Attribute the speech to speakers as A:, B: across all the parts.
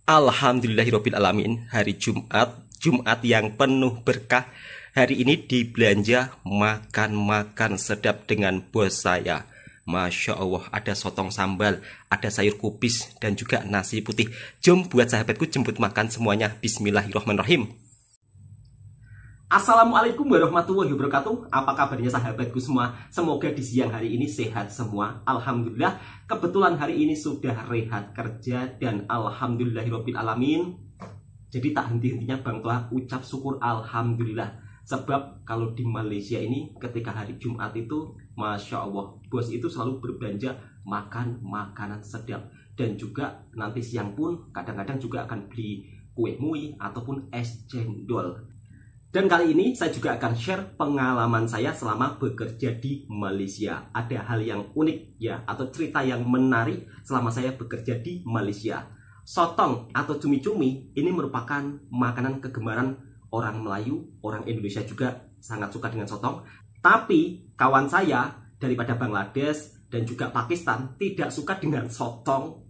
A: Alhamdulillahirrabbilalamin. Hari Jumat yang penuh berkah. Hari ini dibelanja makan-makan sedap dengan bos saya. Masya Allah, ada sotong sambal, ada sayur kubis, dan juga nasi putih. Jom buat sahabatku jemput makan semuanya. Bismillahirrahmanirrahim. Assalamualaikum warahmatullahi wabarakatuh. Apa kabarnya sahabatku semua? Semoga di siang hari ini sehat semua. Alhamdulillah, kebetulan hari ini sudah rehat kerja dan alhamdulillahirrabbilalamin. Jadi tak henti-hentinya Bang Toha ucap syukur alhamdulillah. Sebab kalau di Malaysia ini ketika hari Jumat itu Masya Allah, bos itu selalu berbelanja makan makanan sedap. Dan juga nanti siang pun kadang-kadang juga akan beli kue mui ataupun es cendol. Dan kali ini saya juga akan share pengalaman saya selama bekerja di Malaysia. Ada hal yang unik ya, atau cerita yang menarik selama saya bekerja di Malaysia. Sotong atau cumi-cumi ini merupakan makanan kegemaran orang Melayu, orang Indonesia juga sangat suka dengan sotong. Tapi kawan saya daripada Bangladesh dan juga Pakistan tidak suka dengan sotong.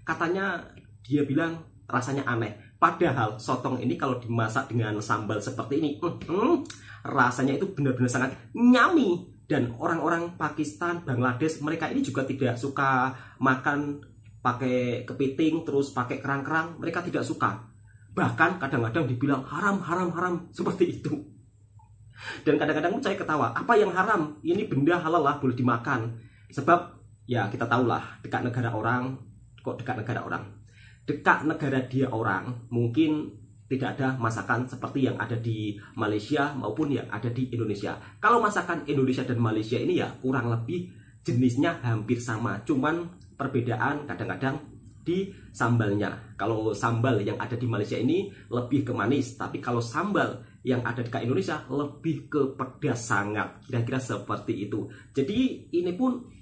A: Katanya dia bilang rasanya aneh. Padahal sotong ini kalau dimasak dengan sambal seperti ini, rasanya itu benar-benar sangat nyami. Dan orang-orang Pakistan, Bangladesh, mereka ini juga tidak suka makan pakai kepiting, terus pakai kerang-kerang. Mereka tidak suka. Bahkan kadang-kadang dibilang haram, haram, haram, seperti itu. Dan kadang-kadang saya ketawa, apa yang haram? Ini benda halal lah, boleh dimakan. Sebab ya kita tahulah, dekat negara orang, kok dekat negara orang? Dekat negara dia orang, mungkin tidak ada masakan seperti yang ada di Malaysia maupun yang ada di Indonesia. Kalau masakan Indonesia dan Malaysia ini ya kurang lebih jenisnya hampir sama. Cuman perbedaan kadang-kadang di sambalnya. Kalau sambal yang ada di Malaysia ini lebih ke manis, tapi kalau sambal yang ada di Indonesia lebih ke pedas sangat. Kira-kira seperti itu. Jadi ini pun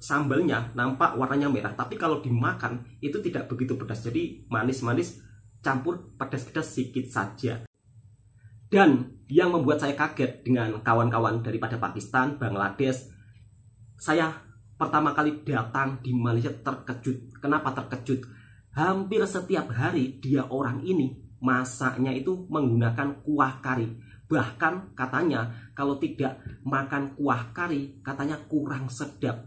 A: sambalnya nampak warnanya merah, tapi kalau dimakan itu tidak begitu pedas. Jadi manis-manis campur pedas-pedas sedikit saja. Dan yang membuat saya kaget dengan kawan-kawan daripada Pakistan, Bangladesh, saya pertama kali datang di Malaysia terkejut. Kenapa terkejut? Hampir setiap hari dia orang ini masaknya itu menggunakan kuah kari. Bahkan katanya kalau tidak makan kuah kari katanya kurang sedap.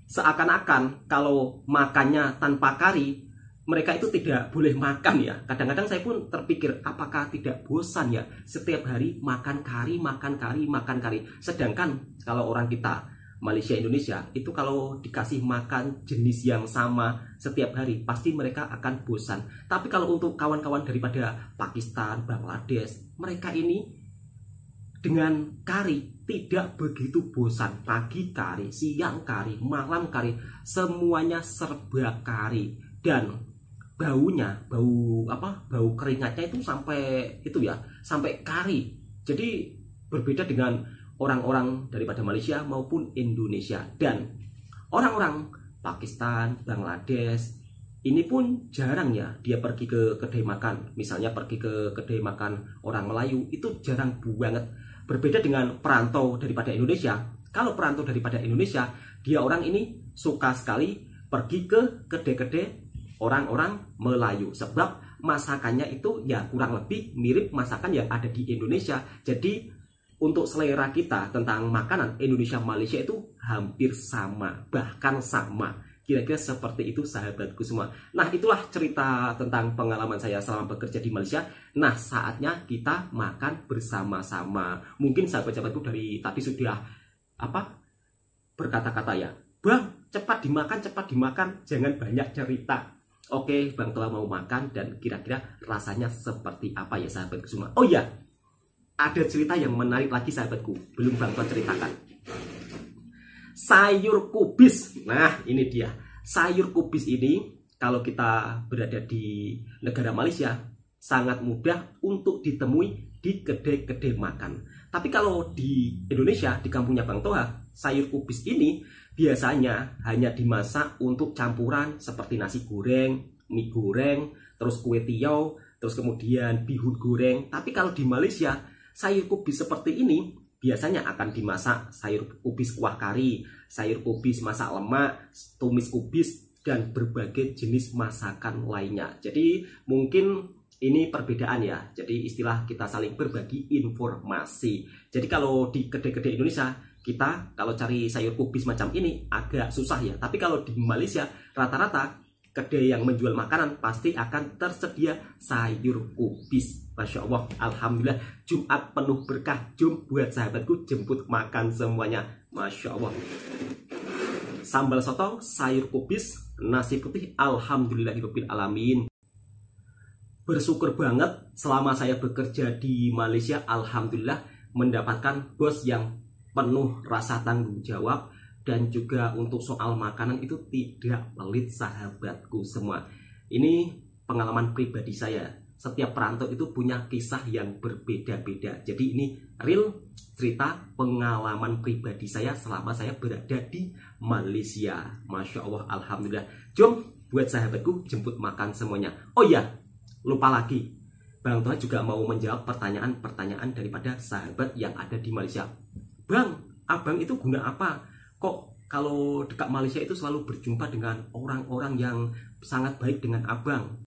A: Seakan-akan kalau makannya tanpa kari, mereka itu tidak boleh makan ya. Kadang-kadang saya pun terpikir, apakah tidak bosan ya setiap hari makan kari, makan kari, makan kari. Sedangkan kalau orang kita, Malaysia, Indonesia, itu kalau dikasih makan jenis yang sama setiap hari, pasti mereka akan bosan. Tapi kalau untuk kawan-kawan daripada Pakistan, Bangladesh, mereka ini dengan kari tidak begitu bosan. Pagi kari, siang kari, malam kari, semuanya serba kari. Dan baunya, bau keringatnya itu sampai sampai kari. Jadi berbeda dengan orang-orang daripada Malaysia maupun Indonesia. Dan orang-orang Pakistan, Bangladesh ini pun jarang ya dia pergi ke kedai makan. Misalnya pergi ke kedai makan orang Melayu itu jarang banget. Berbeda dengan perantau daripada Indonesia. Kalau perantau daripada Indonesia, dia orang ini suka sekali pergi ke kedai-kedai orang-orang Melayu. Sebab masakannya itu ya kurang lebih mirip masakan yang ada di Indonesia. Jadi untuk selera kita tentang makanan Indonesia-Malaysia itu hampir sama, bahkan sama. Kira-kira seperti itu sahabatku semua. Nah, itulah cerita tentang pengalaman saya selama bekerja di Malaysia. Nah, saatnya kita makan bersama-sama. Mungkin sahabat-sahabatku dari tadi sudah berkata-kata ya, Bang, cepat dimakan, jangan banyak cerita. Oke, Bang telah mau makan dan kira-kira rasanya seperti apa ya sahabatku semua. Oh ya, ada cerita yang menarik lagi sahabatku, belum Bang telah ceritakan. Sayur kubis. Nah, ini dia. Sayur kubis ini kalau kita berada di negara Malaysia sangat mudah untuk ditemui di kedai-kedai makan. Tapi kalau di Indonesia, di kampungnya Bang Toha, sayur kubis ini biasanya hanya dimasak untuk campuran seperti nasi goreng, mie goreng, terus kue tiaw, terus kemudian bihun goreng. Tapi kalau di Malaysia, sayur kubis seperti ini biasanya akan dimasak sayur kubis kuah kari, sayur kubis masak lemak, tumis kubis, dan berbagai jenis masakan lainnya. Jadi mungkin ini perbedaan ya. Jadi istilah kita saling berbagi informasi. Jadi kalau di kedai-kedai Indonesia, kita kalau cari sayur kubis macam ini agak susah ya. Tapi kalau di Malaysia rata-rata kedai yang menjual makanan pasti akan tersedia sayur kubis. Masya Allah, Alhamdulillah, Jumat penuh berkah. Jom buat sahabatku jemput makan semuanya. Masya Allah. Sambal sotong, sayur kubis, nasi putih, alhamdulillahirabbil alamin. Bersyukur banget selama saya bekerja di Malaysia, alhamdulillah mendapatkan bos yang penuh rasa tanggung jawab, dan juga untuk soal makanan itu tidak pelit sahabatku semua. Ini pengalaman pribadi saya. Setiap perantau itu punya kisah yang berbeda-beda. Jadi ini real cerita pengalaman pribadi saya selama saya berada di Malaysia. Masya Allah, alhamdulillah. Jom buat sahabatku jemput makan semuanya. Oh iya, lupa lagi, Bang Toha juga mau menjawab pertanyaan-pertanyaan daripada sahabat yang ada di Malaysia. Bang, abang itu guna apa? Kok kalau dekat Malaysia itu selalu berjumpa dengan orang-orang yang sangat baik dengan abang?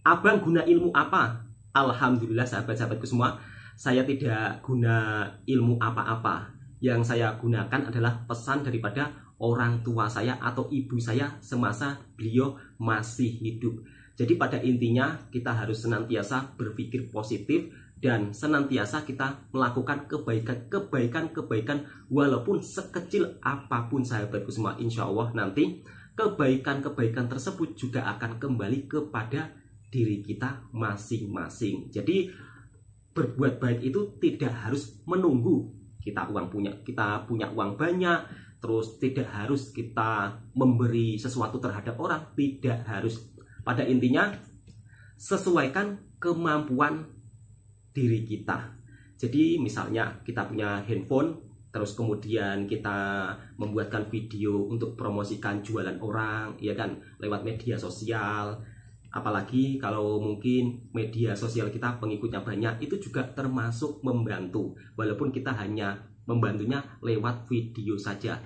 A: Abang guna ilmu apa? Alhamdulillah sahabat-sahabatku semua, saya tidak guna ilmu apa-apa. Yang saya gunakan adalah pesan daripada orang tua saya atau ibu saya semasa beliau masih hidup. Jadi pada intinya kita harus senantiasa berpikir positif dan senantiasa kita melakukan kebaikan walaupun sekecil apapun sahabatku semua. Insya Allah nanti kebaikan-kebaikan tersebut juga akan kembali kepada diri kita masing-masing. Jadi berbuat baik itu tidak harus menunggu kita punya uang banyak, terus tidak harus kita memberi sesuatu terhadap orang, tidak harus. Pada intinya, sesuaikan kemampuan diri kita. Jadi misalnya kita punya handphone, terus kemudian kita membuatkan video untuk promosikan jualan orang, ya kan, lewat media sosial. Apalagi kalau mungkin media sosial kita pengikutnya banyak, itu juga termasuk membantu. Walaupun kita hanya membantunya lewat video saja.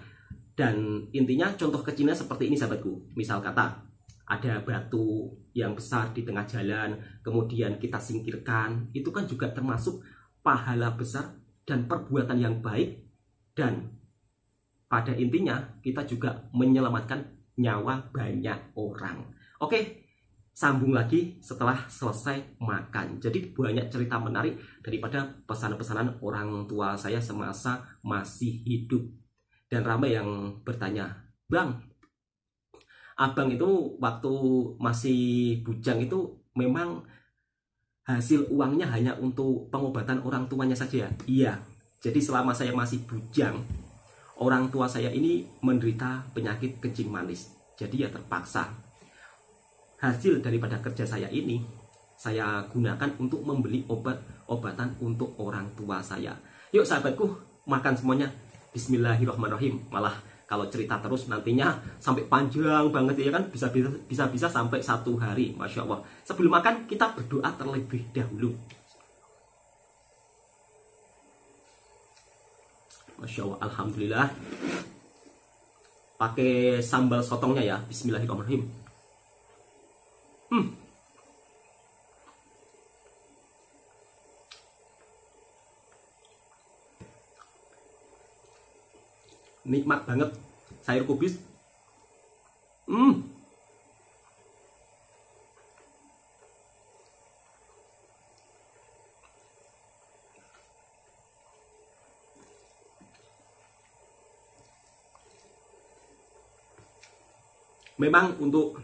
A: Dan intinya contoh kecilnya seperti ini sahabatku. Misal kata, ada batu yang besar di tengah jalan, kemudian kita singkirkan, itu kan juga termasuk pahala besar dan perbuatan yang baik, dan pada intinya kita juga menyelamatkan nyawa banyak orang. Oke, sambung lagi setelah selesai makan. Jadi banyak cerita menarik daripada pesanan-pesanan orang tua saya semasa masih hidup. Dan ramai yang bertanya, Bang, abang itu waktu masih bujang itu memang hasil uangnya hanya untuk pengobatan orang tuanya saja? Iya, jadi selama saya masih bujang, orang tua saya ini menderita penyakit kencing manis. Jadi ya terpaksa hasil daripada kerja saya ini saya gunakan untuk membeli obat-obatan untuk orang tua saya. Yuk sahabatku, makan semuanya. Bismillahirrahmanirrahim. Malah kalau cerita terus nantinya sampai panjang banget ya kan, bisa sampai 1 hari. Masya Allah. Sebelum makan kita berdoa terlebih dahulu. Masya Allah, alhamdulillah. Pakai sambal sotongnya ya. Bismillahirrahmanirrahim. Nikmat banget sayur kubis. Memang untuk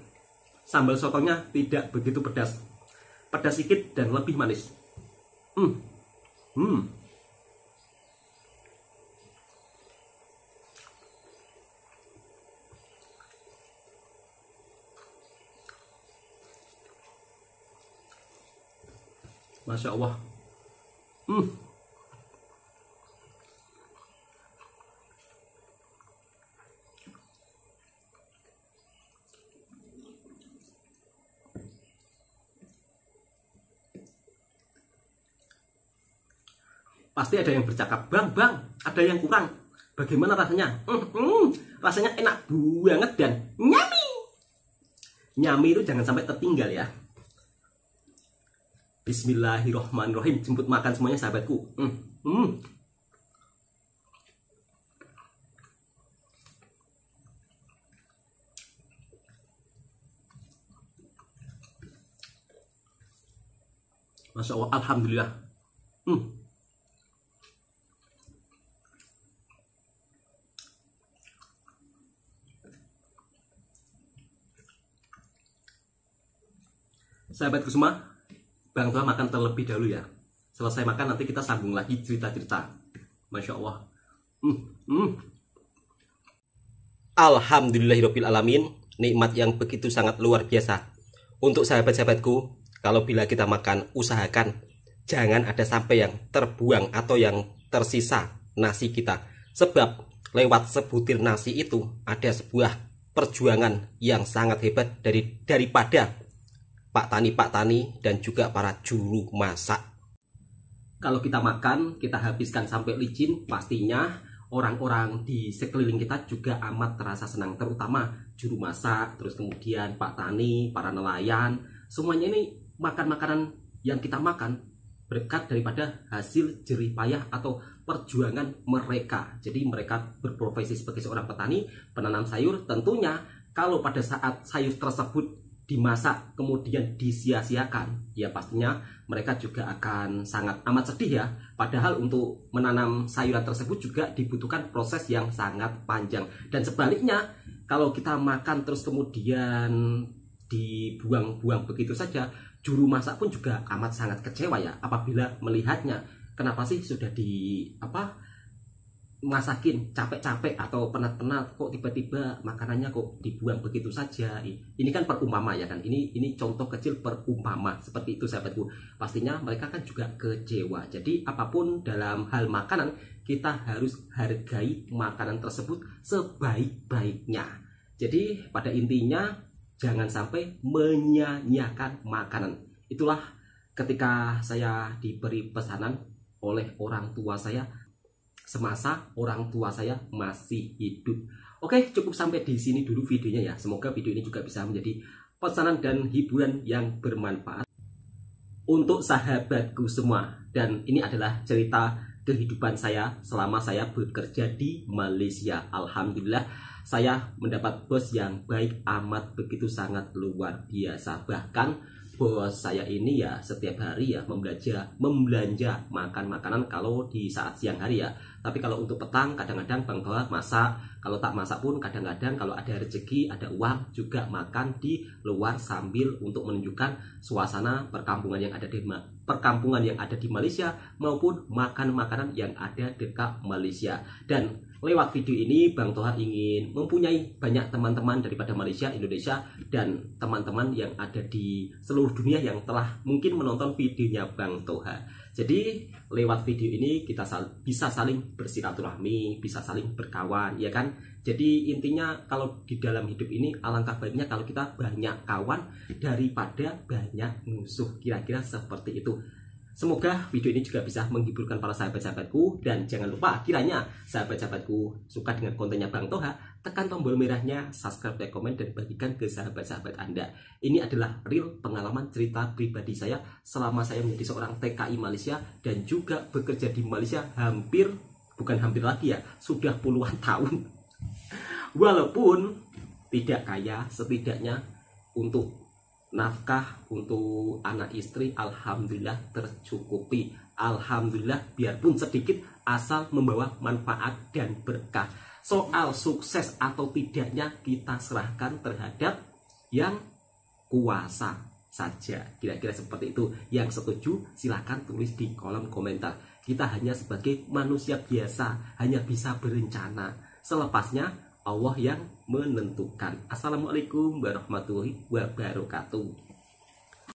A: sambal sotongnya tidak begitu pedas. Pedas sedikit dan lebih manis. Masya Allah. Pasti ada yang bercakap, bang, ada yang kurang. Bagaimana rasanya? rasanya enak banget dan nyami. Nyami itu jangan sampai tertinggal ya. Bismillahirrohmanirrohim. Jemput makan semuanya sahabatku. Masya Allah, alhamdulillah. Sahabatku semua, Bang Toha makan terlebih dahulu ya. Selesai makan nanti kita sambung lagi cerita-cerita. Masya Allah. Alhamdulillahirrahmanirrahim. Nikmat yang begitu sangat luar biasa. Untuk sahabat-sahabatku, kalau bila kita makan, usahakan jangan ada sampai yang terbuang atau yang tersisa nasi kita. Sebab lewat sebutir nasi itu ada sebuah perjuangan yang sangat hebat daripada Pak Tani dan juga para juru masak. Kalau kita makan, kita habiskan sampai licin, pastinya orang-orang di sekeliling kita juga amat terasa senang. Terutama juru masak, terus kemudian Pak Tani, para nelayan. Semuanya ini makan makanan yang kita makan berkat daripada hasil jerih payah atau perjuangan mereka. Jadi mereka berprofesi sebagai seorang petani, penanam sayur. Tentunya kalau pada saat sayur tersebut dimasak kemudian disia-siakan, ya pastinya mereka juga akan sangat amat sedih ya. Padahal untuk menanam sayuran tersebut juga dibutuhkan proses yang sangat panjang. Dan sebaliknya, kalau kita makan terus kemudian dibuang-buang begitu saja, juru masak pun juga amat sangat kecewa ya apabila melihatnya. Kenapa sih sudah masakin capek-capek atau penat-penat, kok tiba-tiba makanannya kok dibuang begitu saja. Ini kan perumpama ya kan, ini contoh kecil perumpama seperti itu sahabatku. Pastinya mereka kan juga kecewa. Jadi apapun dalam hal makanan, kita harus hargai makanan tersebut sebaik-baiknya. Jadi pada intinya jangan sampai menyia-nyiakan makanan. Itulah ketika saya diberi pesanan oleh orang tua saya semasa orang tua saya masih hidup. Oke, cukup sampai di sini dulu videonya ya. Semoga video ini juga bisa menjadi pesanan dan hiburan yang bermanfaat untuk sahabatku semua. Dan ini adalah cerita kehidupan saya selama saya bekerja di Malaysia. Alhamdulillah, saya mendapat bos yang baik amat begitu sangat luar biasa. Bahkan bos saya ini ya setiap hari ya membelanja makan makanan kalau di saat siang hari ya. Tapi kalau untuk petang kadang-kadang Bang Toha masak. Kalau tak masak pun kadang-kadang kalau ada rezeki, ada uang juga makan di luar sambil untuk menunjukkan suasana perkampungan yang ada di Malaysia maupun makan makanan yang ada dekat Malaysia. Dan lewat video ini Bang Toha ingin mempunyai banyak teman-teman daripada Malaysia, Indonesia, dan teman-teman yang ada di seluruh dunia yang telah mungkin menonton videonya Bang Toha. Jadi lewat video ini kita bisa saling bersilaturahmi, bisa saling berkawan, ya kan? Jadi intinya kalau di dalam hidup ini alangkah baiknya kalau kita banyak kawan daripada banyak musuh. Kira-kira seperti itu. Semoga video ini juga bisa menghiburkan para sahabat-sahabatku. Dan jangan lupa kiranya sahabat-sahabatku suka dengan kontennya Bang Toha, tekan tombol merahnya, subscribe, like, komen, dan bagikan ke sahabat-sahabat Anda. Ini adalah real pengalaman cerita pribadi saya selama saya menjadi seorang TKI Malaysia dan juga bekerja di Malaysia bukan hampir lagi ya, sudah puluhan tahun. Walaupun tidak kaya, setidaknya untuk nafkah untuk anak istri alhamdulillah tercukupi. Alhamdulillah biarpun sedikit asal membawa manfaat dan berkah. Soal sukses atau tidaknya kita serahkan terhadap yang kuasa saja. Kira-kira seperti itu. Yang setuju silahkan tulis di kolom komentar. Kita hanya sebagai manusia biasa, hanya bisa berencana. Selepasnya Allah yang menentukan. Assalamualaikum warahmatullahi wabarakatuh.